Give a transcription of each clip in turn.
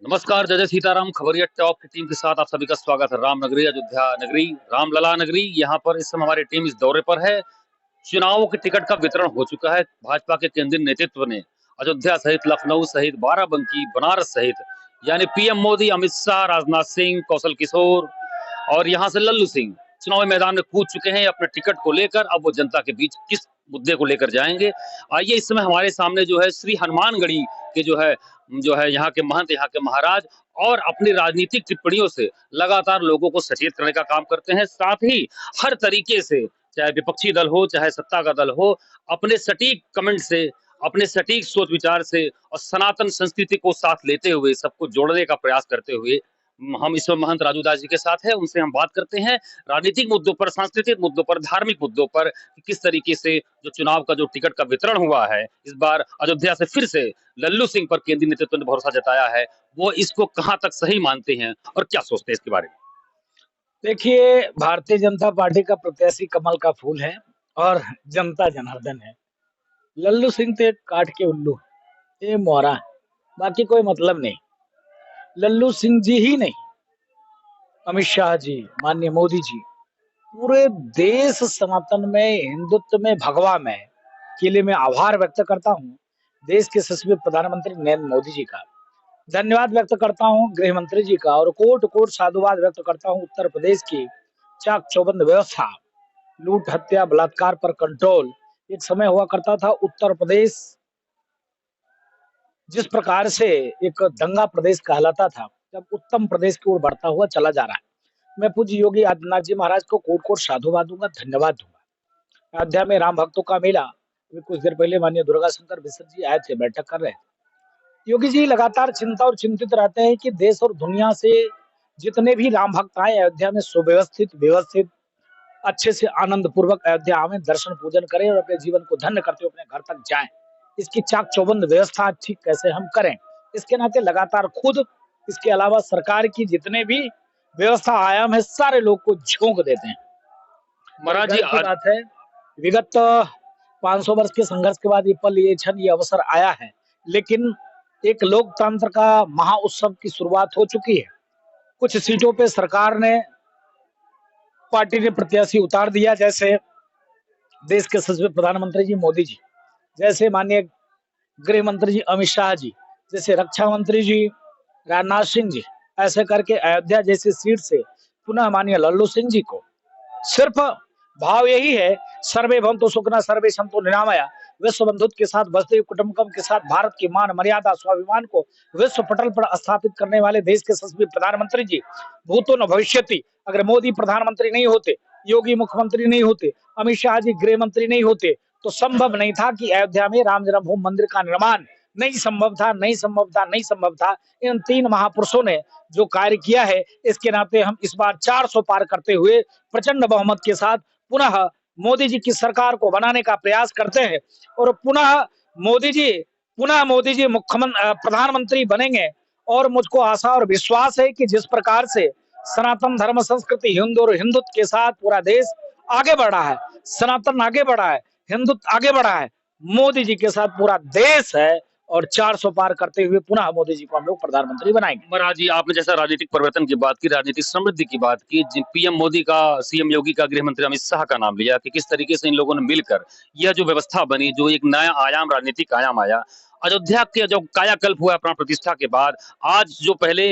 नमस्कार, जय जय सीताराम। खबरिया टॉप की टीम के साथ आप सभी का स्वागत है। रामनगरी, अयोध्या नगरी, रामलला नगरी, यहाँ पर इस समय हमारी टीम इस दौरे पर है। चुनावों के टिकट का वितरण हो चुका है। भाजपा के केंद्रीय नेतृत्व ने अयोध्या सहित लखनऊ सहित बाराबंकी, बनारस सहित यानी पीएम मोदी, अमित शाह, राजनाथ सिंह, कौशल किशोर और यहाँ से लल्लू सिंह चुनावी मैदान में कूद चुके हैं अपने टिकट को लेकर। अब वो जनता के बीच किस मुद्दे को लेकर जाएंगे। आइए, इस समय हमारे सामने जो है श्री हनुमानगढ़ी के जो है यहाँ के महंत, यहाँ के महाराज, और अपनी राजनीतिक टिप्पणियों से लगातार लोगों को सचेत करने का काम करते हैं। साथ ही हर तरीके से, चाहे विपक्षी दल हो चाहे सत्ता का दल हो, अपने सटीक कमेंट से, अपने सटीक सोच विचार से और सनातन संस्कृति को साथ लेते हुए सबको जोड़ने का प्रयास करते हुए हम इस वक्त महंत राजू दास जी के साथ है। उनसे हम बात करते हैं राजनीतिक मुद्दों पर, सांस्कृतिक मुद्दों पर, धार्मिक मुद्दों पर कि किस तरीके से जो चुनाव का जो टिकट का वितरण हुआ है इस बार अयोध्या से फिर से लल्लू सिंह पर केंद्रीय नेतृत्व ने भरोसा जताया है, वो इसको कहां तक सही मानते हैं और क्या सोचते हैं इसके बारे में। देखिए, भारतीय जनता पार्टी का प्रत्याशी कमल का फूल है और जनता जनार्दन है। लल्लू सिंह तो एक काठ के उल्लू है, ये मोहरा है, बाकी कोई मतलब नहीं। लल्लू सिंह जी ही नहीं, अमित शाह जी, माननीय मोदी जी, पूरे देश सनातन में, हिंदुत्व में, भगवा में, के लिए मैं आभार व्यक्त करता हूँ देश के यशस्वी प्रधानमंत्री नरेंद्र मोदी जी का। धन्यवाद व्यक्त करता हूँ गृह मंत्री जी का और कोट कोट साधुवाद व्यक्त करता हूँ उत्तर प्रदेश की चाक चौबंद व्यवस्था, लूट, हत्या, बलात्कार पर कंट्रोल। एक समय हुआ करता था उत्तर प्रदेश जिस प्रकार से एक दंगा प्रदेश कहलाता था, जब उत्तम प्रदेश की ओर बढ़ता हुआ चला जा रहा है। मैं पूज्य योगी आदित्यनाथ जी महाराज को कोट कोट साधुवाद दूंगा, धन्यवाद दूंगा। अयोध्या में राम भक्तों का मेला, अभी कुछ देर पहले माननीय दुर्गा शंकर मिश्र जी आए थे, बैठक कर रहे थे। योगी जी लगातार चिंता और चिंतित रहते हैं कि देश और दुनिया से जितने भी राम भक्त आए अयोध्या में सुव्यवस्थित, व्यवस्थित, अच्छे से आनंद पूर्वक अयोध्या आवे, दर्शन पूजन करें और अपने जीवन को धन्य करते हुए अपने घर तक जाएं। इसकी चाक चौबंद व्यवस्था ठीक कैसे हम करें, इसके नाते लगातार खुद, इसके अलावा सरकार की जितने भी व्यवस्था आयाम है, सारे लोग को झोंक देते हैं। महाराज जी गर्व की बात है, विगत 500 वर्ष के संघर्ष के बाद ये पल, ये क्षण, ये अवसर आया है। लेकिन एक लोकतंत्र का महाउत्सव की शुरुआत हो चुकी है। कुछ सीटों पे सरकार ने, पार्टी ने प्रत्याशी उतार दिया, जैसे देश के यशस्वी प्रधानमंत्री जी मोदी जी, जैसे माननीय गृह मंत्री जी अमित शाह जी, जैसे रक्षा मंत्री जी राजनाथ सिंह जी। ऐसे करके अयोध्या जैसी सीट से पुनः माननीय लल्लू सिंह जी को, सिर्फ भाव यही है, सर्वे भवन्तु सुखिनः सर्वे सन्तु निरामया, विश्व बंधुत्व के साथ, वसुधैव कुटुम्बकम के साथ भारत की मान मर्यादा स्वाभिमान को विश्व पटल पर स्थापित करने वाले देश के यशस्वी प्रधानमंत्री जी, भूतो न भविष्यति। अगर मोदी प्रधानमंत्री नहीं होते, योगी मुख्यमंत्री नहीं होते, अमित शाह जी गृह मंत्री नहीं होते, तो संभव नहीं था कि अयोध्या में राम जन्मभूमि मंदिर का निर्माण। नहीं संभव था, नहीं संभव था, नहीं संभव था। इन तीन महापुरुषों ने जो कार्य किया है, इसके नाते हम इस बार 400 पार करते हुए प्रचंड बहुमत के साथ पुनः मोदी जी की सरकार को बनाने का प्रयास करते हैं और पुनः मोदी जी मुख्यमंत्री, प्रधानमंत्री बनेंगे। और मुझको आशा और विश्वास है कि जिस प्रकार से सनातन धर्म, संस्कृति, हिंदू और हिंदुत्व के साथ पूरा देश आगे बढ़ा है, सनातन आगे बढ़ा है, हिंदुत्व आगे बढ़ा है, मोदी जी के साथ पूरा देश है और 400 पार करते हुए पुनः मोदी जी को हम लोग प्रधानमंत्री बनाएंगे। महाराज जी, आपने जैसा राजनीतिक परिवर्तन की बात की, राजनीतिक समृद्धि की बात की, पीएम मोदी का, सीएम योगी का, गृह मंत्री अमित शाह का नाम लिया कि किस तरीके से इन लोगों ने मिलकर यह जो व्यवस्था बनी, जो एक नया आयाम, राजनीतिक आयाम आया अयोध्या के, जो कायाकल्प हुआ प्राण प्रतिष्ठा के बाद। आज जो पहले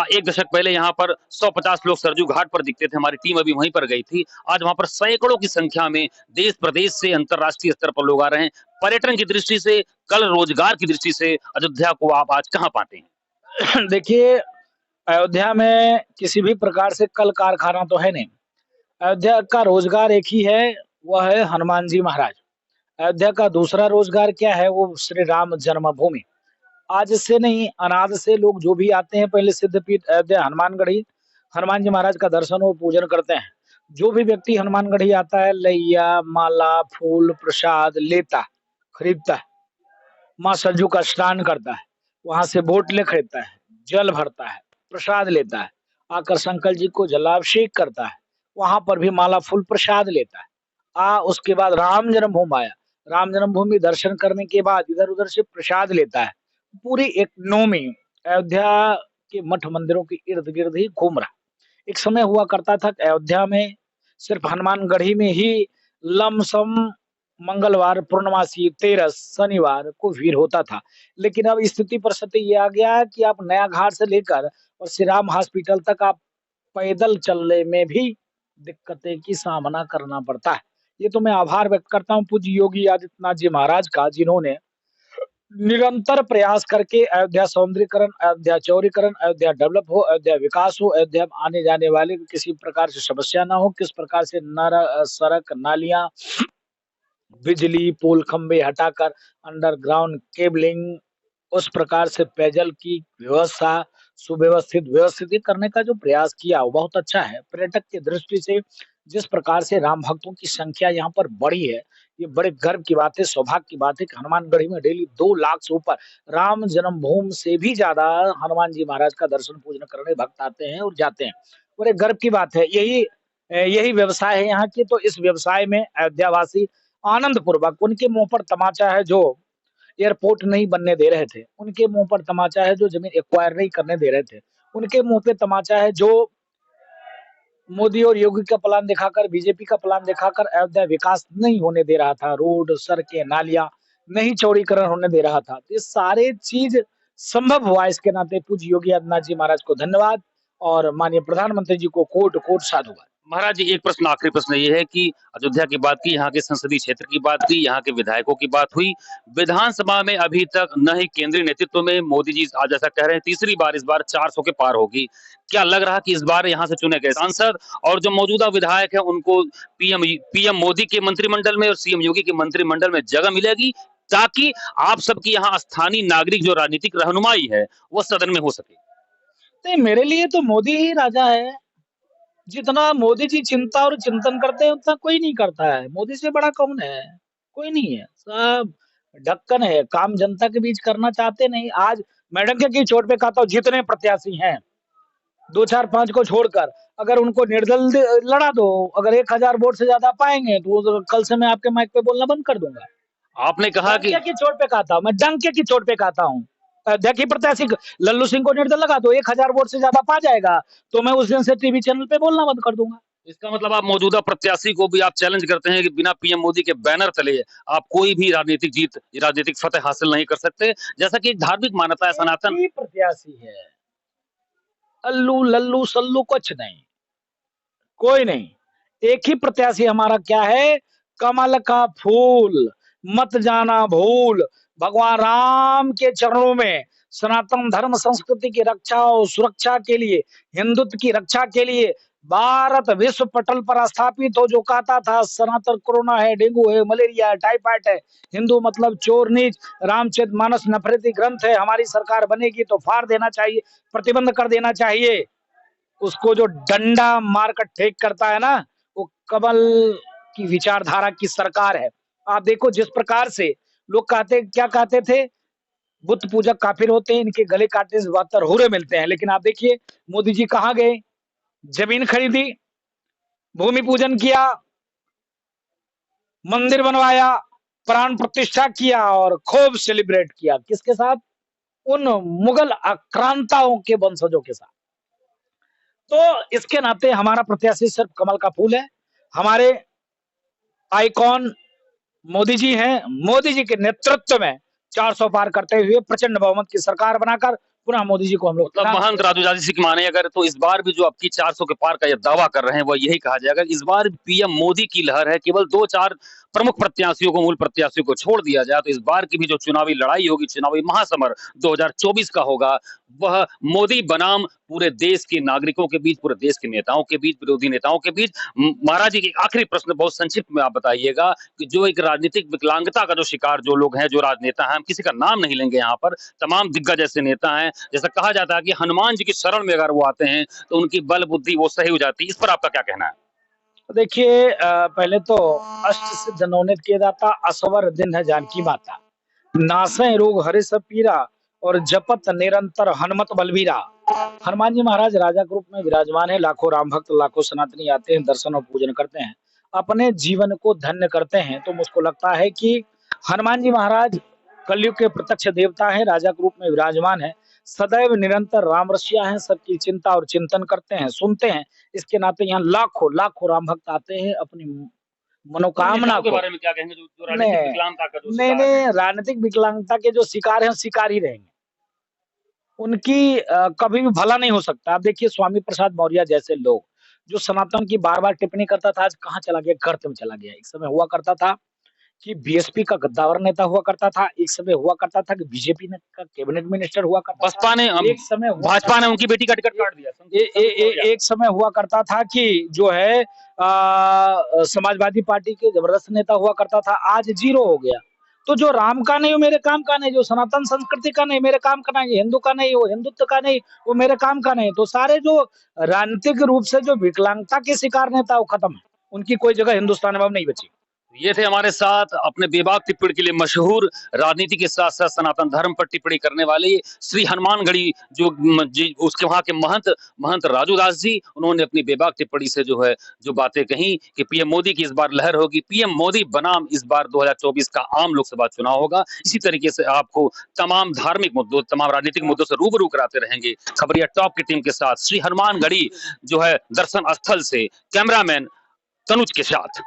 एक दशक पहले यहाँ पर 150 लोग सरजू घाट पर दिखते थे, हमारी टीम अभी वहीं पर गई थी, आज वहां पर सैकड़ों की संख्या में देश प्रदेश से, अंतर्राष्ट्रीय स्तर पर लोग आ रहे हैं। पर्यटन की दृष्टि से, कल रोजगार की दृष्टि से अयोध्या को आप आज कहाँ पाते हैं। देखिए, अयोध्या में किसी भी प्रकार से कल कारखाना तो है नहीं। अयोध्या का रोजगार एक ही है, वह है हनुमान जी महाराज। अयोध्या का दूसरा रोजगार क्या है, वो श्री राम जन्मभूमि। आज से नहीं, अनाद से लोग जो भी आते हैं, पहले सिद्धपीठ अयोध्या हनुमानगढ़ी, हनुमान जी महाराज का दर्शन और पूजन करते हैं। जो भी व्यक्ति हनुमानगढ़ी आता है, लैया, माला, फूल, प्रसाद लेता है, खरीदता है, माँ सरजू का स्नान करता है, वहां से बोतलें खरीदता है, जल भरता है, प्रसाद लेता है, आकर शंकर जी को जलाभिषेक करता है, वहां पर भी माला, फूल, प्रसाद लेता है। उसके बाद राम जन्मभूमि आया, राम जन्मभूमि दर्शन करने के बाद इधर उधर से प्रसाद लेता है। पूरी एक नौमी अयोध्या के मठ मंदिरों के इर्द गिर्द ही घूम रहा। एक समय हुआ करता था कि अयोध्या में सिर्फ हनुमानगढ़ी में ही लमसम मंगलवार, पूर्णमासी, तेरस, शनिवार को भीड़ होता था। लेकिन अब स्थिति परिस्थिति ये आ गया है कि आप नया घाट से लेकर और श्री राम हॉस्पिटल तक आप पैदल चलने में भी दिक्कतें की सामना करना पड़ता है। ये तो मैं आभार व्यक्त करता हूँ पूज्य योगी आदित्यनाथ जी महाराज का, जिन्होंने निरंतर प्रयास करके अयोध्या सौंदर्यीकरण, अयोध्या चौड़ीकरण, अयोध्या डेवलप हो, अयोध्या विकास हो, अयोध्या में आने जाने वाले को किसी प्रकार से समस्या ना हो, किस प्रकार से सड़क, नालियां, बिजली, पोल, खंबे हटाकर अंडरग्राउंड केबलिंग, उस प्रकार से पेयजल की व्यवस्था व्यवस्थित ये करने का जो प्रयास किया वो बहुत अच्छा है। पर्यटक की दृष्टि से जिस प्रकार से राम भक्तों की संख्या यहाँ पर बढ़ी है, ये बड़े गर्व की बात है, सौभाग्य की बात है कि हनुमानगढ़ी में डेली 2 लाख से ऊपर राम जन्मभूमि से भी ज्यादा हनुमान जी महाराज का दर्शन पूजन करने भक्त आते हैं और जाते हैं। बड़े गर्व की बात है। यही व्यवसाय है यहाँ की। तो इस व्यवसाय में अयोध्यावासी आनंद पूर्वक, उनके मुंह पर तमाचा है जो एयरपोर्ट नहीं बनने दे रहे थे, उनके मुंह पर तमाचा है जो जमीन एक्वायर नहीं करने दे रहे थे, उनके मुंह पे तमाचा है जो मोदी और योगी का प्लान दिखाकर, बीजेपी का प्लान दिखाकर अयोध्या विकास नहीं होने दे रहा था, रोड, सड़कें, नालियां नहीं चौड़ीकरण होने दे रहा था। तो ये सारे चीज संभव हुआ। इसके नाते पूज्य योगी आदित्यनाथ जी महाराज को धन्यवाद और माननीय प्रधानमंत्री जी को कोट कोट साधुवाद। महाराज जी, एक प्रश्न, आखिरी प्रश्न ये है कि अयोध्या की बात की, यहाँ के संसदीय क्षेत्र की बात की, यहाँ के विधायकों की बात हुई, विधानसभा में अभी तक न ही केंद्रीय नेतृत्व में मोदी जी आज ऐसा कह रहे हैं तीसरी बार इस बार 400 के पार होगी। क्या लग रहा कि इस बार यहाँ से चुने गए सांसद और जो मौजूदा विधायक है उनको पीएम मोदी के मंत्रिमंडल में और सीएम योगी के मंत्रिमंडल में जगह मिलेगी, ताकि आप सबकी यहाँ स्थानीय नागरिक जो राजनीतिक रहनुमाई है वो सदन में हो सके? नहीं, मेरे लिए तो मोदी ही राजा है। जितना मोदी जी चिंता और चिंतन करते हैं उतना कोई नहीं करता है। मोदी से बड़ा कौन है? कोई नहीं है। सब ढक्कन है, काम जनता के बीच करना चाहते नहीं। आज मैं डंके की चोट पे कहता हूँ, जितने प्रत्याशी हैं 2 4 5 को छोड़कर अगर उनको निर्दल लड़ा दो, अगर 1000 वोट से ज्यादा पाएंगे तो कल से मैं आपके माइक पे बोलना बंद कर दूंगा। आपने कहा कि डंके की चोट पे कहता हूँ, मैं डंके की चोट पे कहता हूँ। देखिए प्रत्याशी लल्लू सिंह को निर्दल लगा दो, 1000 वोट से ज्यादा पा जाएगा तो मैं उस दिन से टीवी चैनल पे बोलना बंद कर दूंगा। इसका मतलब आप मौजूदा प्रत्याशी को भी आप चैलेंज करते हैं कि बिना पीएम मोदी के बैनर तले आप कोई भी राजनीतिक फतह हासिल नहीं कर सकते, जैसा कि एक धार्मिक मान्यता है सनातन। ही प्रत्याशी है, अल्लू लल्लू सल्लू कुछ नहीं, कोई नहीं। एक ही प्रत्याशी हमारा क्या है, कमल का फूल, मत जाना भूल। भगवान राम के चरणों में सनातन धर्म संस्कृति की रक्षा और सुरक्षा के लिए, हिंदुत्व की रक्षा के लिए भारत विश्व पटल पर स्थापित हो। जो कहता था सनातन कोरोना है, डेंगू है, मलेरिया है, टाइफाइड है, हिंदू मतलब चोर नीच, रामचरित मानस नफरती ग्रंथ है, हमारी सरकार बनेगी तो फाड़ देना चाहिए, प्रतिबंध कर देना चाहिए। उसको जो डंडा मारकर ठेक करता है ना, वो कमल की विचारधारा की सरकार है। आप देखो जिस प्रकार से लोग क्या कहते थे, बुत पूजक काफिर होते हैं, इनके गले काटने से 72 हुरे मिलते हैं। लेकिन आप देखिए मोदी जी कहाँ गए, जमीन खरीदी, भूमि पूजन किया, मंदिर बनवाया, प्राण प्रतिष्ठा किया और खूब सेलिब्रेट किया। किसके साथ? उन मुगल आक्रांताओं के वंशजों के साथ। तो इसके नाते हमारा प्रत्याशी सिर्फ कमल का फूल है। हमारे आइकॉन मोदी जी हैं। मोदी जी के नेतृत्व में 400 पार करते हुए प्रचंड बहुमत की सरकार बनाकर पुनः मोदी जी को हम लोग मतलब महंत राजू जी की माने अगर तो इस बार भी जो आपकी 400 के पार का ये दावा कर रहे हैं वो यही कहा जाएगा इस बार पीएम मोदी की लहर है, केवल 2-4 प्रमुख प्रत्याशियों को, मूल प्रत्याशियों को छोड़ दिया जाए तो इस बार की भी जो चुनावी लड़ाई होगी, चुनावी महासमर 2024 का होगा, वह मोदी बनाम पूरे देश के नागरिकों के बीच, पूरे देश के नेताओं के बीच, विरोधी नेताओं के बीच। महाराज जी, आखिरी प्रश्न बहुत संक्षिप्त में आप बताइएगा कि जो एक राजनीतिक विकलांगता का जो शिकार जो लोग हैं, जो राजनेता हैं, हम किसी का नाम नहीं लेंगे यहाँ पर, तमाम दिग्गज ऐसे नेता हैं, जैसा कहा जाता है कि हनुमान जी की शरण में अगर वो आते हैं तो उनकी बल बुद्धि वो सही हो जाती है। इस पर आपका क्या कहना है? देखिए पहले तो अष्ट सिद्ध नवनीत के दाता, असवर दिन है जानकी माता, नासै रोग हरे सब पीरा और जपत निरंतर हनुमत बलबीरा। हनुमान जी महाराज राजा के रूप में विराजमान है। लाखों राम भक्त, लाखों सनातनी आते हैं, दर्शन और पूजन करते हैं, अपने जीवन को धन्य करते हैं। तो मुझको लगता है कि हनुमान जी महाराज कलयुग के प्रत्यक्ष देवता है, राजा के रूप में विराजमान है। सदैव निरंतर राम रसिया हैं, सबकी चिंता और चिंतन करते हैं, सुनते हैं। इसके नाते यहाँ लाखों लाखों राम भक्त आते हैं अपनी उन मनोकामना नेताओं के को। बारे में क्या कहेंगे जो राजनीतिक नहीं विकलांगता का जो नहीं शिकार हैं? नहीं, राजनीतिक विकलांगता के जो शिकार हैं, वो शिकार ही रहेंगे। उनकी कभी भी भला नहीं हो सकता। आप देखिए स्वामी प्रसाद मौर्य जैसे लोग, जो सनातन की बार-बार टिप्पणी करता था, आज कहाँ चला गया? गर्त में चला गया। एक समय हुआ करता था कि बीएसपी का गद्दावर नेता हुआ करता था, एक समय हुआ करता था कि बीजेपी ने का कैबिनेट मिनिस्टर हुआ करता था, बसपा ने एक समय हुआ भाजपा ने उनकी बेटी का टिकट काट दिया। एक समय हुआ करता था कि जो है समाजवादी पार्टी के जबरदस्त नेता हुआ करता था, आज जीरो हो गया। तो जो राम का नहीं वो मेरे काम का नहीं, जो सनातन संस्कृति का नहीं मेरे काम का नहीं, हिंदू का नहीं वो हिंदुत्व का नहीं, वो मेरे काम का नहीं। तो सारे जो राजनीतिक रूप से जो विकलांगता के शिकार नेता वो खत्म है, उनकी कोई जगह हिंदुस्तान में अब नहीं बची। ये थे हमारे साथ अपने बेबाक टिप्पणी के लिए मशहूर, राजनीति के साथ साथ सनातन धर्म पर टिप्पणी करने वाले श्री हनुमानगढ़ी जो उसके वहां के महंत राजू दास जी। उन्होंने अपनी बेबाक टिप्पणी से जो है जो बातें कही कि पीएम मोदी की इस बार लहर होगी, पीएम मोदी बनाम इस बार 2024 का आम लोकसभा चुनाव होगा। इसी तरीके से आपको तमाम धार्मिक मुद्दों, तमाम राजनीतिक मुद्दों से रूबरू कराते रहेंगे खबरिया टॉप की टीम के साथ। श्री हनुमानगढ़ी जो है दर्शन स्थल से कैमरामैन तनुज के साथ।